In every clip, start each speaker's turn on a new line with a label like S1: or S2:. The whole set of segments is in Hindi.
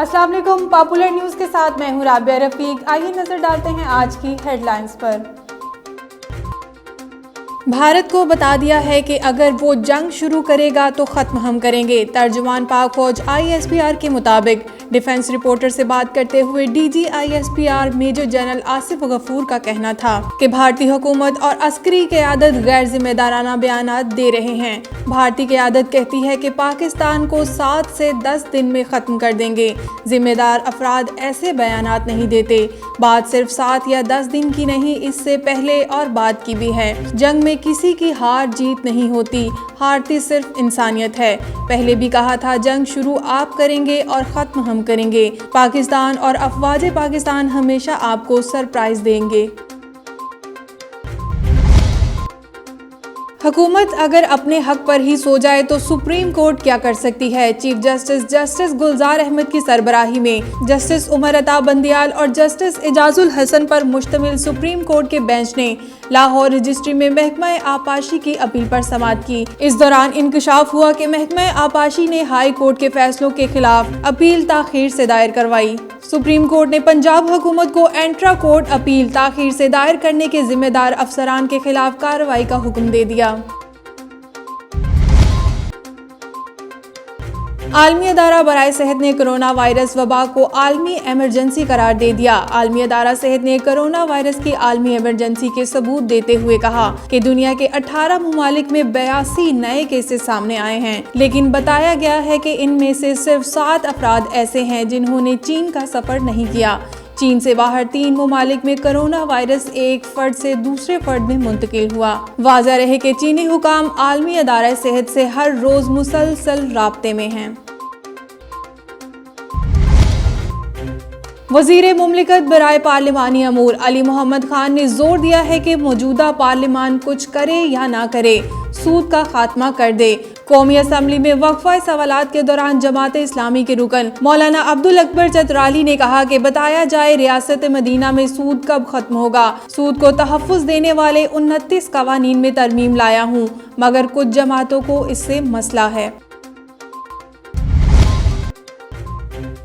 S1: अस्सलाम वालेकुम। पॉपुलर न्यूज़ के साथ मैं हूँ राबिया रफीक। आइए नजर डालते हैं आज की हेडलाइंस पर। भारत को बता दिया है कि अगर वो जंग शुरू करेगा तो ख़त्म हम करेंगे। तर्जुमान पाक फौज ISPR के मुताबिक डिफेंस रिपोर्टर से बात करते हुए DG ISPR major general Asif Ghafoor का कहना था कि भारतीय हुकूमत और अस्करी क़यादत गैर जिम्मेदाराना बयानात दे रहे हैं। भारतीय क़यादत कहती है कि पाकिस्तान को 7 से 10 दिन में ख़त्म कर देंगे। जिम्मेदार अफराद ऐसे बयानात नहीं देते। बात सिर्फ 7 या 10 दिन की नहीं, इससे पहले और बाद की भी है। जंग में किसी की हार जीत नहीं होती, हारती सिर्फ इंसानियत है। पहले भी कहा था, जंग शुरू आप करेंगे और ख़त्म हम करेंगे। पाकिस्तान और अफवाज पाकिस्तान हमेशा आपको सरप्राइज देंगे। हुकूमत अगर अपने हक पर ही सो जाए तो सुप्रीम कोर्ट क्या कर सकती है। चीफ जस्टिस गुलजार अहमद की सरबराही में जस्टिस उमर अता बंदियाल और जस्टिस एजाजुल हसन पर मुश्तमिल सुप्रीम कोर्ट के बेंच ने लाहौर रजिस्ट्री में महकमा आपाशी की अपील पर समाअत की। इस दौरान इंकशाफ हुआ कि महकमा आपाशी ने हाई कोर्ट के फैसलों के खिलाफ अपील ताखीर से दायर करवाई। सुप्रीम कोर्ट ने पंजाब हुकूमत को इंट्रा कोर्ट अपील ताखीर से दायर करने के जिम्मेदार अफसरान के खिलाफ कार्रवाई का हुक्म दे दिया। आलमी अदारा बराए सेहत ने कोरोना वायरस वबा को आलमी एमरजेंसी करार दे दिया। आलमी अदारा सेहत ने कोरोना वायरस की आलमी एमरजेंसी के सबूत देते हुए कहा कि दुनिया के 18 ममालिक में 82 नए केसेस सामने आए हैं, लेकिन बताया गया है कि इनमें से सिर्फ 7 अफराद ऐसे हैं जिन्होंने चीन का सफर नहीं किया। चीन से बाहर 3 ममालिक में कोरोना वायरस एक फर्द से दूसरे फर्द में मुंतकिल हुआ। वाज़ह रहे कि चीनी हुकाम आलमी अदारा सेहत से हर रोज मुसलसल राब्ते में हैं। वज़ीर मुमलिकत बराए पार्लिमानी अमूर अली मोहम्मद खान ने जोर दिया है कि मौजूदा पार्लिमान कुछ करे या ना करे, सूद का खात्मा कर दे। कौमी असम्बली में वक्फा सवालात के दौरान जमात इस्लामी के रुकन मौलाना अब्दुल अकबर चतराली ने कहा कि बताया जाए रियासत मदीना में सूद कब खत्म होगा। सूद को तहफ़्फ़ुज़ देने वाले 29 कवानीन में तरमीम लाया हूँ, मगर कुछ जमातों को इससे मसला है।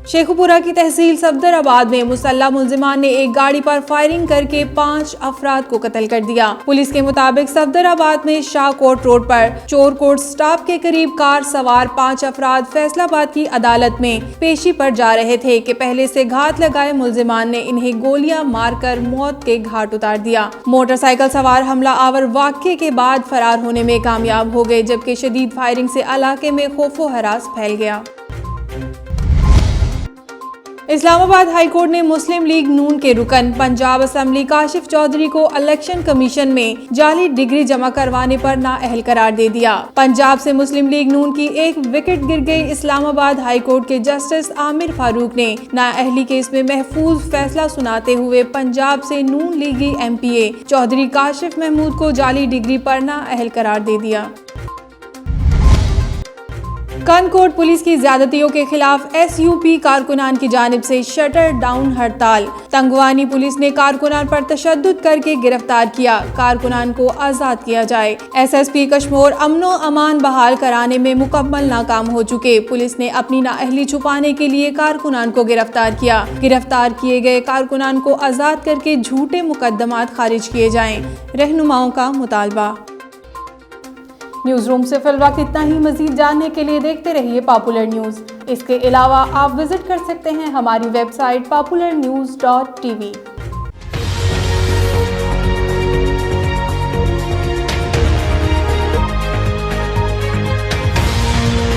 S1: शेखुपुरा की तहसील सफदराबाद में मुसल्लह मुल्जिमान ने एक गाड़ी पर फायरिंग करके 5 अफराद को कत्ल कर दिया। पुलिस के मुताबिक सफदराबाद में शाहकोट रोड पर चोरकोट स्टॉप के करीब कार सवार 5 अफराद फैसलाबाद की अदालत में पेशी पर जा रहे थे कि पहले से घात लगाए मुल्जिमान ने इन्हें गोलियां मारकर मौत के घाट उतार दिया। मोटरसाइकिल सवार हमला आवर वाक़ये के बाद फरार होने में कामयाब हो गए, जबकि शदीद फायरिंग से इलाके में खौफो हरास फैल गया। इस्लामाबाद हाई कोर्ट ने मुस्लिम लीग नून के रुकन पंजाब असम्बली काशिफ चौधरी को इलेक्शन कमीशन में जाली डिग्री जमा करवाने पर नाअहल करार दे दिया। पंजाब से मुस्लिम लीग नून की एक विकेट गिर गई। इस्लामाबाद हाई कोर्ट के जस्टिस आमिर फारूक ने नाअहली केस में महफूज फैसला सुनाते हुए पंजाब से नून लीगी MPA चौधरी काशिफ महमूद को जाली डिग्री पर नाअहल करार दे दिया। कनकोट पुलिस की ज्यादतियों के खिलाफ SUP कारकुनान की जानिब से शटर डाउन हड़ताल। तंगवानी पुलिस ने कारकुनान पर तशद्दुद करके गिरफ्तार किया। कारकुनान को आज़ाद किया जाए। SSP कश्मीर अमनो अमान बहाल कराने में मुकम्मल नाकाम हो चुके। पुलिस ने अपनी नाअहली छुपाने के लिए कारकुनान को गिरफ्तार किया। गिरफ्तार किए गए कारकुनान को आज़ाद करके झूठे मुकदमात खारिज किए जाएं, रहनुमाओं का मुतालबा। न्यूज़ रूम से फिलहाल इतना ही। मज़ीद जानने के लिए देखते रहिए पॉपुलर न्यूज़। इसके अलावा आप विजिट कर सकते हैं हमारी वेबसाइट popularnews.tv।